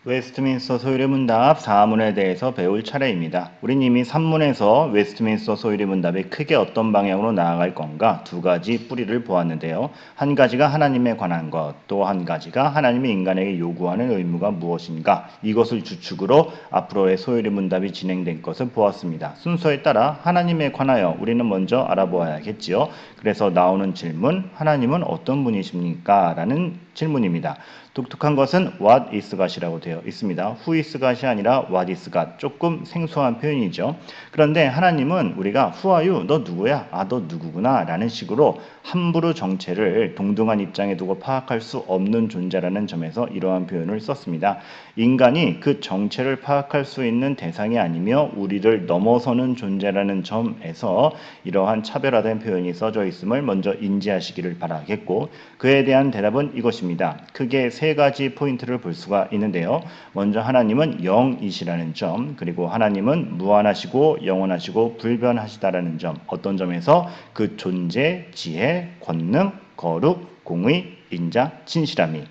웨스트민스터 소유리 문답 4문에 대해서 배울 차례입니다. 우린 이미 3문에서 웨스트민스터 소유리 문답이 크게 어떤 방향으로 나아갈 건가 두 가지 뿌리를 보았는데요. 한 가지가 하나님에 관한 것, 또 한 가지가 하나님이 인간에게 요구하는 의무가 무엇인가, 이것을 주축으로 앞으로의 소유리 문답이 진행된 것을 보았습니다. 순서에 따라 하나님에 관하여 우리는 먼저 알아보아야겠지요. 그래서 나오는 질문, 하나님은 어떤 분이십니까? 라는 질문입니다. 독특한 것은 what is God이라고 되어 있습니다. who is God이 아니라 what is God. 조금 생소한 표현이죠. 그런데 하나님은 우리가 who are you? 너 누구야? 아, 너 누구구나 라는 식으로 함부로 정체를 동등한 입장에 두고 파악할 수 없는 존재라는 점에서 이러한 표현을 썼습니다. 인간이 그 정체를 파악할 수 있는 대상이 아니며 우리를 넘어서는 존재라는 점에서 이러한 차별화된 표현이 써져 있음을 먼저 인지하시기를 바라겠고, 그에 대한 대답은 이것입니다. 크게 세 가지 포인트를 볼 수가 있는데요. 먼저 하나님은 영이시라는 점, 그리고 하나님은 무한하시고 영원하시고 불변하시다라는 점, 어떤 점에서 그 존재, 지혜, 권능, 거룩, 공의, 인자, 진실함이.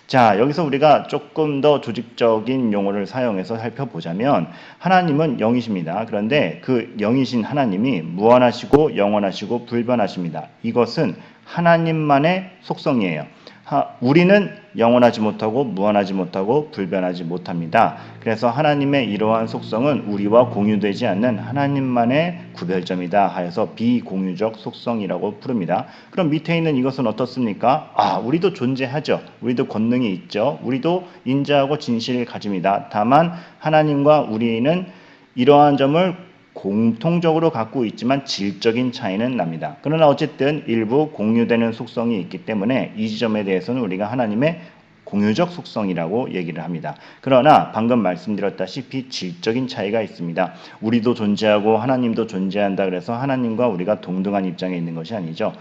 자, 여기서 우리가 조금 더 조직적인 용어를 사용해서 살펴보자면 하나님은 영이십니다. 그런데 그 영이신 하나님이 무한하시고 영원하시고 불변하십니다. 이것은 하나님만의 속성이에요. 우리는 영원하지 못하고 무한하지 못하고 불변하지 못합니다. 그래서 하나님의 이러한 속성은 우리와 공유되지 않는 하나님만의 구별점이다 하여서 비공유적 속성이라고 부릅니다. 그럼 밑에 있는 이것은 어떻습니까? 우리도 존재하죠. 우리도 권능이 있죠. 우리도 인자하고 진실을 가집니다. 다만 하나님과 우리는 이러한 점을 공통적으로 갖고 있지만 질적인 차이는 납니다. 그러나 어쨌든 일부 공유되는 속성이 있기 때문에 이 지점에 대해서는 우리가 하나님의 공유적 속성이라고 얘기를 합니다. 그러나 방금 말씀드렸다시피 질적인 차이가 있습니다. 우리도 존재하고 하나님도 존재한다 그래서 하나님과 우리가 동등한 입장에 있는 것이 아니죠.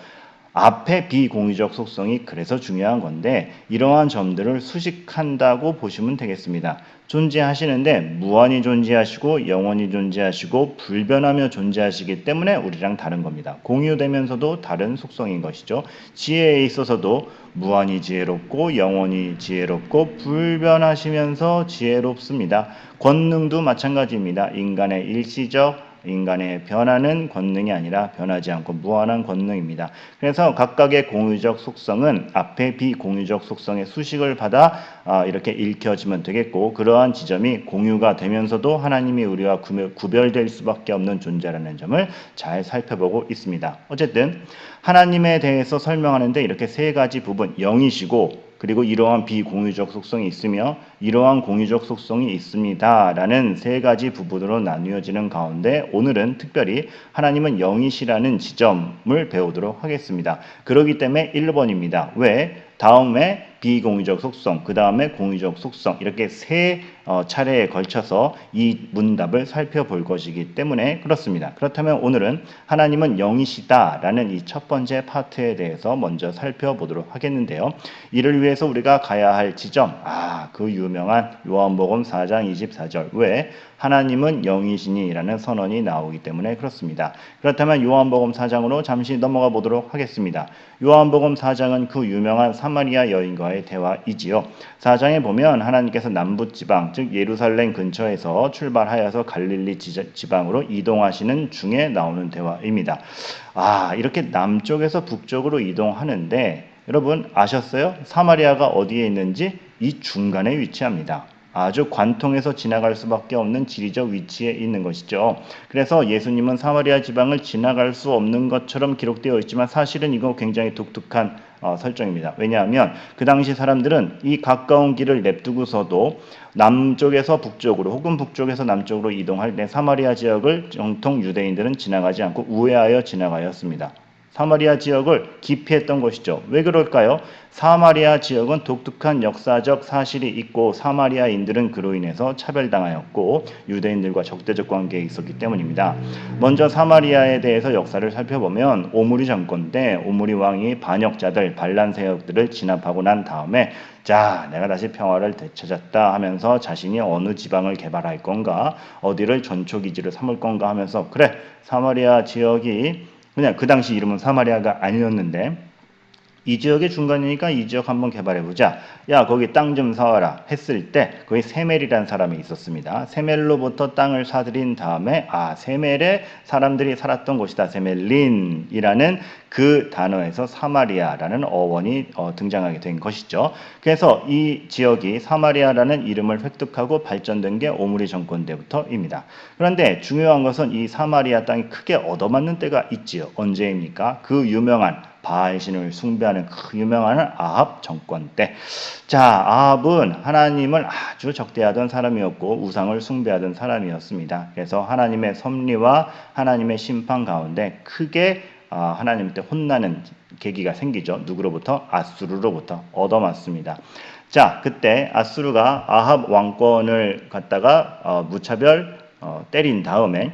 앞에 비공유적 속성이 그래서 중요한 건데 이러한 점들을 수식한다고 보시면 되겠습니다. 존재하시는데 무한히 존재하시고 영원히 존재하시고 불변하며 존재하시기 때문에 우리랑 다른 겁니다. 공유되면서도 다른 속성인 것이죠. 지혜에 있어서도 무한히 지혜롭고 영원히 지혜롭고 불변하시면서 지혜롭습니다. 권능도 마찬가지입니다. 인간의 일시적 인간의 변하는 권능이 아니라 변하지 않고 무한한 권능입니다. 그래서 각각의 공유적 속성은 앞에 비공유적 속성의 수식을 받아 이렇게 읽혀지면 되겠고, 그러한 지점이 공유가 되면서도 하나님이 우리와 구별될 수밖에 없는 존재라는 점을 잘 살펴보고 있습니다. 어쨌든 하나님에 대해서 설명하는데 이렇게 세 가지 부분, 영이시고 그리고 이러한 비공유적 속성이 있으며 이러한 공유적 속성이 있습니다 라는 세 가지 부분으로 나뉘어지는 가운데 오늘은 특별히 하나님은 영이시라는 지점을 배우도록 하겠습니다. 그렇기 때문에 1번입니다. 왜? 다음에 비공유적 속성, 그 다음에 공유적 속성, 이렇게 세 차례에 걸쳐서 이 문답을 살펴볼 것이기 때문에 그렇습니다. 그렇다면 오늘은 하나님은 영이시다라는 이 첫 번째 파트에 대해서 먼저 살펴보도록 하겠는데요. 이를 위해서 우리가 가야 할 지점, 그 유명한 요한복음 4장 24절, 왜? 하나님은 영이시니라는 선언이 나오기 때문에 그렇습니다. 그렇다면 요한복음 4장으로 잠시 넘어가 보도록 하겠습니다. 요한복음 4장은 그 유명한 사마리아 여인과의 대화이지요. 4장에 보면 하나님께서 남부지방, 즉 예루살렘 근처에서 출발하여서 갈릴리 지방으로 이동하시는 중에 나오는 대화입니다. 이렇게 남쪽에서 북쪽으로 이동하는데 여러분 아셨어요? 사마리아가 어디에 있는지? 이 중간에 위치합니다. 아주 관통해서 지나갈 수밖에 없는 지리적 위치에 있는 것이죠. 그래서 예수님은 사마리아 지방을 지나갈 수 없는 것처럼 기록되어 있지만 사실은 이거 굉장히 독특한 설정입니다. 왜냐하면 그 당시 사람들은 이 가까운 길을 냅두고서도 남쪽에서 북쪽으로 혹은 북쪽에서 남쪽으로 이동할 때 사마리아 지역을 정통 유대인들은 지나가지 않고 우회하여 지나가였습니다. 사마리아 지역을 기피했던 것이죠. 왜 그럴까요? 사마리아 지역은 독특한 역사적 사실이 있고 사마리아인들은 그로 인해서 차별당하였고 유대인들과 적대적 관계에 있었기 때문입니다. 먼저 사마리아에 대해서 역사를 살펴보면 오므리 정권 때 오므리 왕이 반역자들, 반란 세력들을 진압하고 난 다음에 내가 다시 평화를 되찾았다 하면서 자신이 어느 지방을 개발할 건가, 어디를 전초기지를 삼을 건가 하면서 그래, 사마리아 지역이 그냥 그 당시 이름은 사마리아가 아니었는데 이 지역의 중간이니까 이 지역 한번 개발해보자. 야, 거기 땅 좀 사와라 했을 때 거기 세멜이라는 사람이 있었습니다. 세멜로부터 땅을 사들인 다음에 세멜에 사람들이 살았던 곳이다. 세멜린이라는 그 단어에서 사마리아라는 어원이 등장하게 된 것이죠. 그래서 이 지역이 사마리아라는 이름을 획득하고 발전된 게 오므리 정권 때부터입니다. 그런데 중요한 것은 이 사마리아 땅이 크게 얻어맞는 때가 있지요. 언제입니까? 그 유명한 바알신을 숭배하는 그 유명한 아합 정권 때. 자, 아합은 하나님을 아주 적대하던 사람이었고 우상을 숭배하던 사람이었습니다. 그래서 하나님의 섭리와 하나님의 심판 가운데 크게 하나님 때 혼나는 계기가 생기죠. 누구로부터? 아수르로부터 얻어맞습니다. 자, 그때 아수르가 아합 왕권을 갖다가 무차별 때린 다음에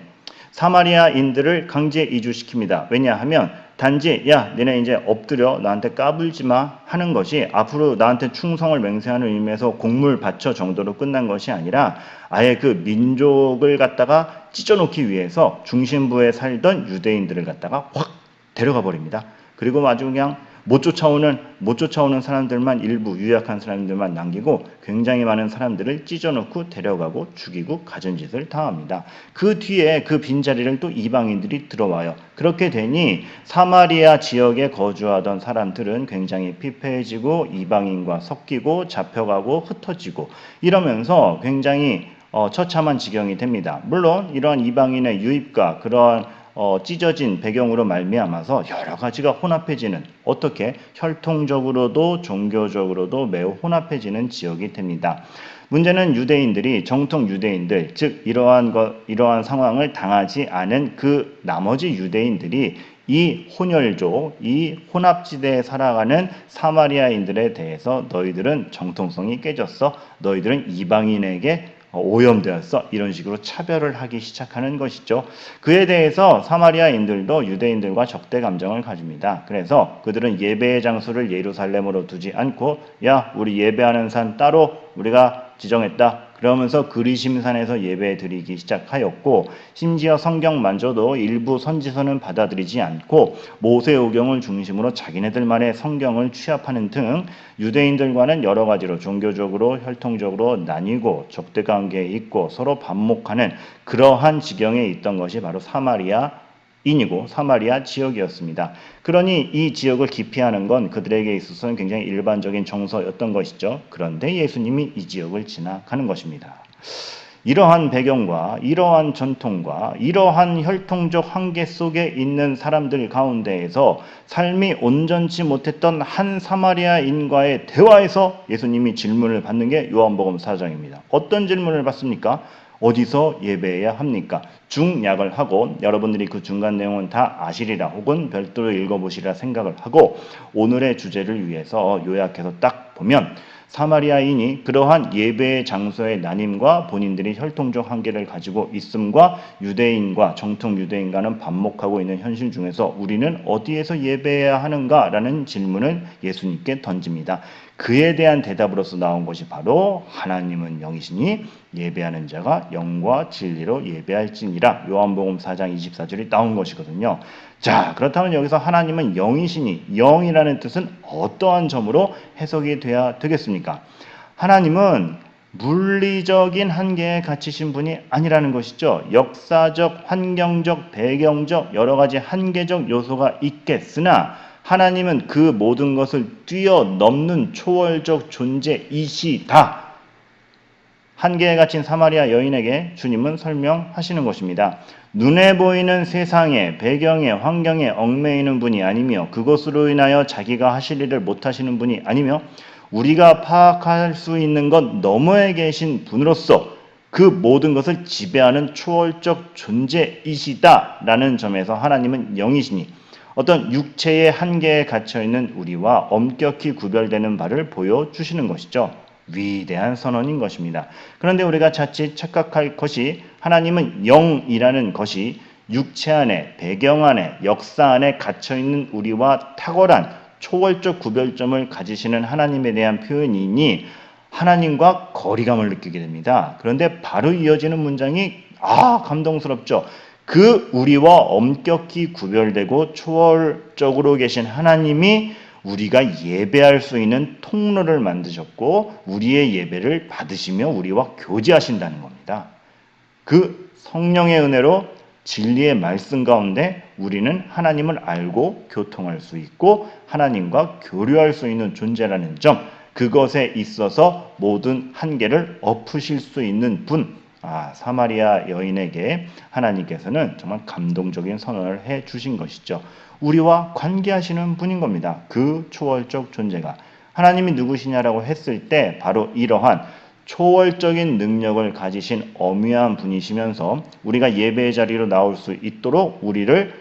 사마리아인들을 강제 이주시킵니다. 왜냐하면 단지 야 너네 이제 엎드려 나한테 까불지 마 하는 것이 앞으로 나한테 충성을 맹세하는 의미에서 곡물 바쳐 정도로 끝난 것이 아니라 아예 그 민족을 갖다가 찢어놓기 위해서 중심부에 살던 유대인들을 갖다가 확 데려가 버립니다. 그리고 아주 그냥 못 쫓아오는 사람들만 일부 유약한 사람들만 남기고 굉장히 많은 사람들을 찢어놓고 데려가고 죽이고 가진 짓을 당합니다. 그 뒤에 그 빈자리를 또 이방인들이 들어와요. 그렇게 되니 사마리아 지역에 거주하던 사람들은 굉장히 피폐해지고 이방인과 섞이고 잡혀가고 흩어지고 이러면서 굉장히 처참한 지경이 됩니다. 물론 이러한 이방인의 유입과 그러한 찢어진 배경으로 말미암아서 여러 가지가 혼합해지는 어떻게 혈통적으로도 종교적으로도 매우 혼합해지는 지역이 됩니다. 문제는 유대인들이 정통 유대인들 즉 이러한 상황을 당하지 않은 그 나머지 유대인들이 이 혼혈족, 이 혼합지대에 살아가는 사마리아인들에 대해서 너희들은 정통성이 깨졌어. 너희들은 이방인에게 오염되었어. 이런 식으로 차별을 하기 시작하는 것이죠. 그에 대해서 사마리아인들도 유대인들과 적대 감정을 가집니다. 그래서 그들은 예배의 장소를 예루살렘으로 두지 않고 야 우리 예배하는 산 따로 우리가 지정했다. 그러면서 그리심산에서 예배 드리기 시작하였고 심지어 성경만저도 일부 선지서는 받아들이지 않고 모세오경을 중심으로 자기네들만의 성경을 취합하는 등 유대인들과는 여러 가지로 종교적으로 혈통적으로 나뉘고 적대관계에 있고 서로 반목하는 그러한 지경에 있던 것이 바로 사마리아인이고 사마리아 지역이었습니다. 그러니 이 지역을 기피하는 건 그들에게 있어서는 굉장히 일반적인 정서였던 것이죠. 그런데 예수님이 이 지역을 지나가는 것입니다. 이러한 배경과 이러한 전통과 이러한 혈통적 한계 속에 있는 사람들 가운데에서 삶이 온전치 못했던 한 사마리아인과의 대화에서 예수님이 질문을 받는 게 요한복음 4장입니다. 어떤 질문을 받습니까? 어디서 예배해야 합니까? 중약을 하고 여러분들이 그 중간 내용은 다 아시리라 혹은 별도로 읽어보시리라 생각을 하고 오늘의 주제를 위해서 요약해서 딱 보면 사마리아인이 그러한 예배의 장소의 나님과 본인들이 혈통적 한계를 가지고 있음과 유대인과 정통 유대인과는 반목하고 있는 현실 중에서 우리는 어디에서 예배해야 하는가라는 질문을 예수님께 던집니다. 그에 대한 대답으로서 나온 것이 바로 하나님은 영이시니 예배하는 자가 영과 진리로 예배할지니라 요한복음 4장 24절이 나온 것이거든요. 자, 그렇다면 여기서 하나님은 영이시니 영이라는 뜻은 어떠한 점으로 해석이 돼야 되겠습니까? 하나님은 물리적인 한계에 갇히신 분이 아니라는 것이죠. 역사적, 환경적, 배경적 여러 가지 한계적 요소가 있겠으나 하나님은 그 모든 것을 뛰어넘는 초월적 존재이시다. 한계에 갇힌 사마리아 여인에게 주님은 설명하시는 것입니다. 눈에 보이는 세상의 배경의 환경에 얽매이는 분이 아니며 그것으로 인하여 자기가 하실 일을 못하시는 분이 아니며 우리가 파악할 수 있는 것 너머에 계신 분으로서 그 모든 것을 지배하는 초월적 존재이시다라는 점에서 하나님은 영이시니 어떤 육체의 한계에 갇혀있는 우리와 엄격히 구별되는 바를 보여주시는 것이죠. 위대한 선언인 것입니다. 그런데 우리가 자칫 착각할 것이 하나님은 영이라는 것이 육체 안에, 배경 안에, 역사 안에 갇혀있는 우리와 탁월한 초월적 구별점을 가지시는 하나님에 대한 표현이니 하나님과 거리감을 느끼게 됩니다. 그런데 바로 이어지는 문장이 감동스럽죠. 그 우리와 엄격히 구별되고 초월적으로 계신 하나님이 우리가 예배할 수 있는 통로를 만드셨고 우리의 예배를 받으시며 우리와 교제하신다는 겁니다. 그 성령의 은혜로 진리의 말씀 가운데 우리는 하나님을 알고 교통할 수 있고 하나님과 교류할 수 있는 존재라는 점, 그것에 있어서 모든 한계를 엎으실 수 있는 분, 사마리아 여인에게 하나님께서는 정말 감동적인 선언을 해 주신 것이죠. 우리와 관계하시는 분인 겁니다. 그 초월적 존재가. 하나님이 누구시냐라고 했을 때 바로 이러한 초월적인 능력을 가지신 어미한 분이시면서 우리가 예배의 자리로 나올 수 있도록 우리를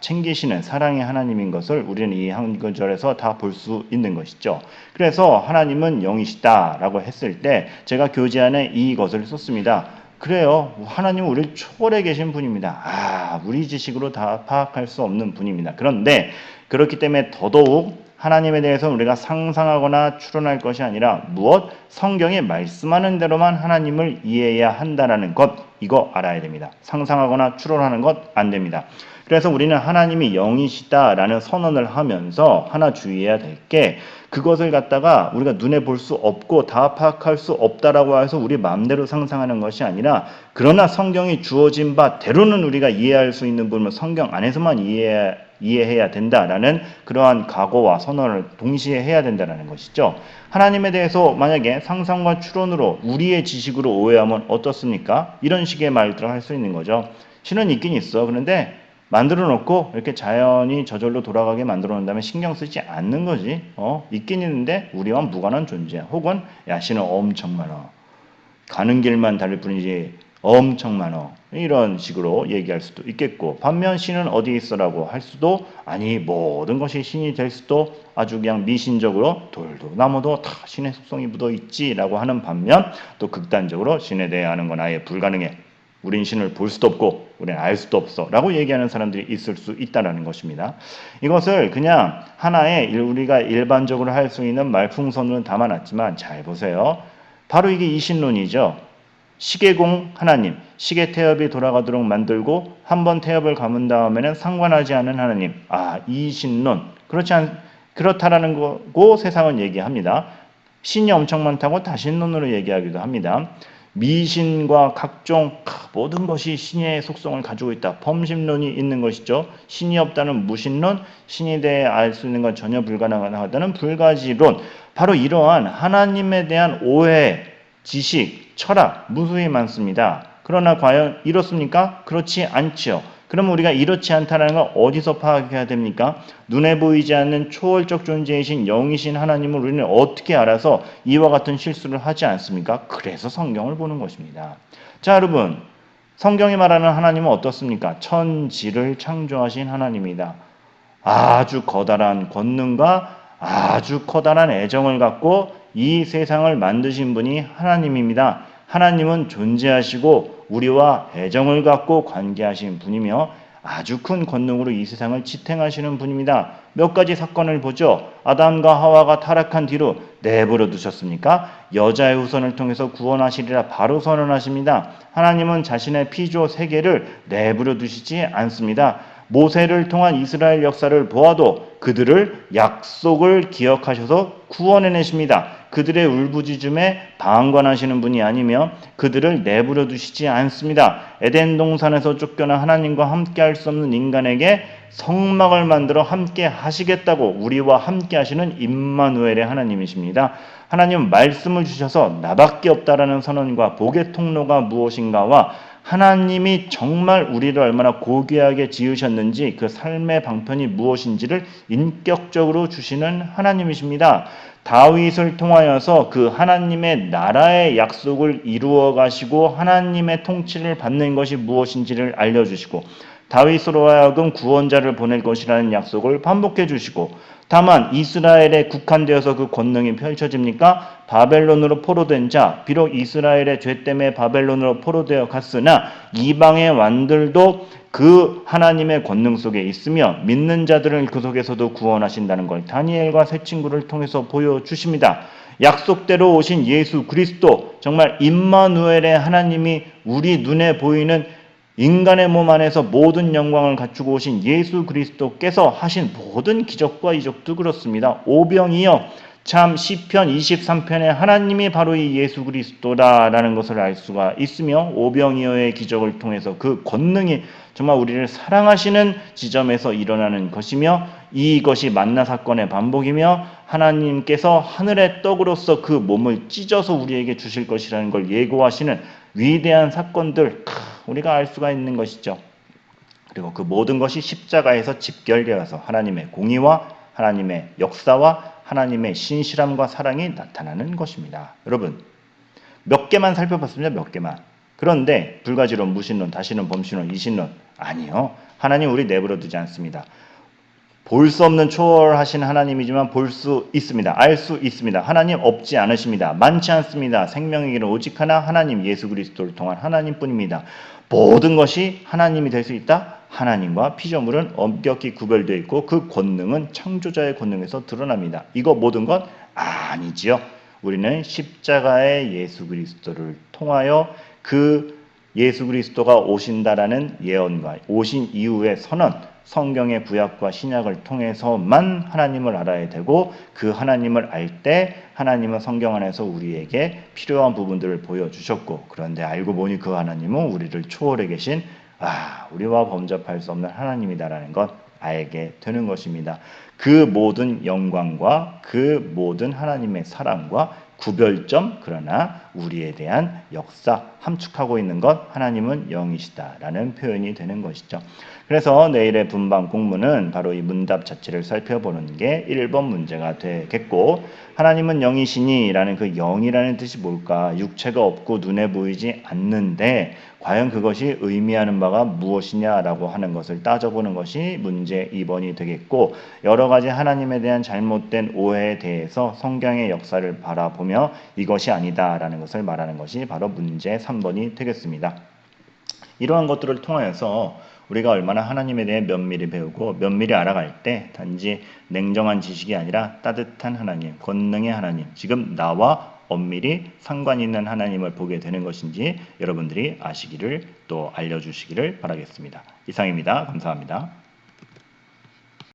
챙기시는 사랑의 하나님인 것을 우리는 이 한 구절에서 다 볼 수 있는 것이죠. 그래서 하나님은 영이시다라고 했을 때 제가 교재 안에 이것을 썼습니다. 그래요. 하나님은 우리를 초월해 계신 분입니다. 우리 지식으로 다 파악할 수 없는 분입니다. 그런데 그렇기 때문에 더더욱 하나님에 대해서 우리가 상상하거나 추론할 것이 아니라 무엇? 성경이 말씀하는 대로만 하나님을 이해해야 한다는 것, 이거 알아야 됩니다. 상상하거나 추론하는 것 안 됩니다. 그래서 우리는 하나님이 영이시다라는 선언을 하면서 하나 주의해야 될 게, 그것을 갖다가 우리가 눈에 볼 수 없고 다 파악할 수 없다라고 해서 우리 마음대로 상상하는 것이 아니라, 그러나 성경이 주어진 바 대로는 우리가 이해할 수 있는 부분은 성경 안에서만 이해해야 된다라는 그러한 각오와 선언을 동시에 해야 된다는 것이죠. 하나님에 대해서 만약에 상상과 추론으로 우리의 지식으로 오해하면 어떻습니까? 이런 식의 말들을 할 수 있는 거죠. 신은 있긴 있어. 그런데 만들어 놓고 이렇게 자연이 저절로 돌아가게 만들어 놓은 다음에 신경 쓰지 않는 거지. 있긴 있는데 우리와 무관한 존재. 혹은 신은 엄청 많아. 가는 길만 다를 뿐이지 엄청 많아. 이런 식으로 얘기할 수도 있겠고, 반면 신은 어디 있어라고 할 수도, 아니 모든 것이 신이 될 수도 아주 그냥 미신적으로 돌도 나무도 다 신의 속성이 묻어있지라고 하는 반면, 또 극단적으로 신에 대해 아는 건 아예 불가능해. 우린 신을 볼 수도 없고 우린 알 수도 없어 라고 얘기하는 사람들이 있을 수 있다는 것입니다. 이것을 그냥 하나의 우리가 일반적으로 할 수 있는 말풍선으로 담아놨지만, 잘 보세요. 바로 이게 이신론이죠. 시계공 하나님, 시계 태엽이 돌아가도록 만들고 한번 태엽을 감은 다음에는 상관하지 않은 하나님. 이신론. 그렇다라는 거고 세상은 얘기합니다. 신이 엄청 많다고 다신론으로 얘기하기도 합니다. 미신과 각종 모든 것이 신의 속성을 가지고 있다. 범신론이 있는 것이죠. 신이 없다는 무신론, 신에 대해 알 수 있는 건 전혀 불가능하다는 불가지론. 바로 이러한 하나님에 대한 오해, 지식, 철학 무수히 많습니다. 그러나 과연 이렇습니까? 그렇지 않죠. 그럼 우리가 이렇지 않다는 걸 어디서 파악해야 됩니까? 눈에 보이지 않는 초월적 존재이신 영이신 하나님을 우리는 어떻게 알아서 이와 같은 실수를 하지 않습니까? 그래서 성경을 보는 것입니다. 자, 여러분, 성경이 말하는 하나님은 어떻습니까? 천지를 창조하신 하나님이다. 아주 커다란 권능과 아주 커다란 애정을 갖고 이 세상을 만드신 분이 하나님입니다. 하나님은 존재하시고 우리와 애정을 갖고 관계하신 분이며 아주 큰 권능으로 이 세상을 지탱하시는 분입니다. 몇 가지 사건을 보죠. 아담과 하와가 타락한 뒤로 내버려 두셨습니까? 여자의 후손을 통해서 구원하시리라 바로 선언하십니다. 하나님은 자신의 피조 세계를 내버려 두시지 않습니다. 모세를 통한 이스라엘 역사를 보아도 그들을 약속을 기억하셔서 구원해내십니다. 그들의 울부짖음에 방관하시는 분이 아니며 그들을 내버려 두시지 않습니다. 에덴 동산에서 쫓겨나 하나님과 함께 할 수 없는 인간에게 성막을 만들어 함께 하시겠다고 우리와 함께 하시는 임마누엘의 하나님이십니다. 하나님은 말씀을 주셔서 나밖에 없다라는 선언과 복의 통로가 무엇인가와 하나님이 정말 우리를 얼마나 고귀하게 지으셨는지 그 삶의 방편이 무엇인지를 인격적으로 주시는 하나님이십니다. 다윗을 통하여서 그 하나님의 나라의 약속을 이루어 가시고 하나님의 통치를 받는 것이 무엇인지를 알려주시고 다윗으로 하여금 구원자를 보낼 것이라는 약속을 반복해 주시고, 다만 이스라엘에 국한되어서 그 권능이 펼쳐집니까? 바벨론으로 포로된 자, 비록 이스라엘의 죄 때문에 바벨론으로 포로되어 갔으나 이방의 왕들도 그 하나님의 권능 속에 있으며 믿는 자들을 그 속에서도 구원하신다는 걸 다니엘과 세 친구를 통해서 보여주십니다. 약속대로 오신 예수 그리스도, 정말 임마누엘의 하나님이 우리 눈에 보이는 인간의 몸 안에서 모든 영광을 갖추고 오신 예수 그리스도께서 하신 모든 기적과 이적도 그렇습니다. 오병이어 참 시편 23편에 하나님이 바로 이 예수 그리스도다라는 것을 알 수가 있으며 오병이어의 기적을 통해서 그 권능이 정말 우리를 사랑하시는 지점에서 일어나는 것이며 이것이 만나 사건의 반복이며 하나님께서 하늘의 떡으로서 그 몸을 찢어서 우리에게 주실 것이라는 걸 예고하시는 위대한 사건들 우리가 알 수가 있는 것이죠. 그리고 그 모든 것이 십자가에서 집결되어서 하나님의 공의와 하나님의 역사와 하나님의 신실함과 사랑이 나타나는 것입니다. 여러분 몇 개만 살펴봤습니다. 몇 개만. 그런데 불가지론, 무신론, 다신론, 범신론, 이신론 아니요. 하나님 우리 내버려 두지 않습니다. 볼 수 없는 초월하신 하나님이지만 볼 수 있습니다. 알 수 있습니다. 하나님 없지 않으십니다. 많지 않습니다. 생명의 길은 오직 하나 하나님 예수 그리스도를 통한 하나님뿐입니다. 모든 것이 하나님이 될 수 있다? 하나님과 피조물은 엄격히 구별되어 있고 그 권능은 창조자의 권능에서 드러납니다. 이거 모든 것 아니지요. 우리는 십자가의 예수 그리스도를 통하여 그 예수 그리스도가 오신다라는 예언과 오신 이후의 선언, 성경의 구약과 신약을 통해서만 하나님을 알아야 되고 그 하나님을 알 때 하나님은 성경 안에서 우리에게 필요한 부분들을 보여주셨고 그런데 알고 보니 그 하나님은 우리를 초월해 계신 우리와 범접할 수 없는 하나님이다라는 것 알게 되는 것입니다. 그 모든 영광과 그 모든 하나님의 사랑과 구별점 그러나 우리에 대한 역사 함축하고 있는 것 하나님은 영이시다라는 표현이 되는 것이죠. 그래서 내일의 분방 공문은 바로 이 문답 자체를 살펴보는 게 1번 문제가 되겠고 하나님은 영이시니 라는 그 영이라는 뜻이 뭘까? 육체가 없고 눈에 보이지 않는데 과연 그것이 의미하는 바가 무엇이냐라고 하는 것을 따져보는 것이 문제 2번이 되겠고 여러 가지 하나님에 대한 잘못된 오해에 대해서 성경의 역사를 바라보며 이것이 아니다라는 것을 말하는 것이 바로 문제 3번이 되겠습니다. 이러한 것들을 통하여서 우리가 얼마나 하나님에 대해 면밀히 배우고 면밀히 알아갈 때 단지 냉정한 지식이 아니라 따뜻한 하나님, 권능의 하나님, 지금 나와 엄밀히 상관 있는 하나님을 보게 되는 것인지 여러분들이 아시기를 또 알려주시기를 바라겠습니다. 이상입니다. 감사합니다.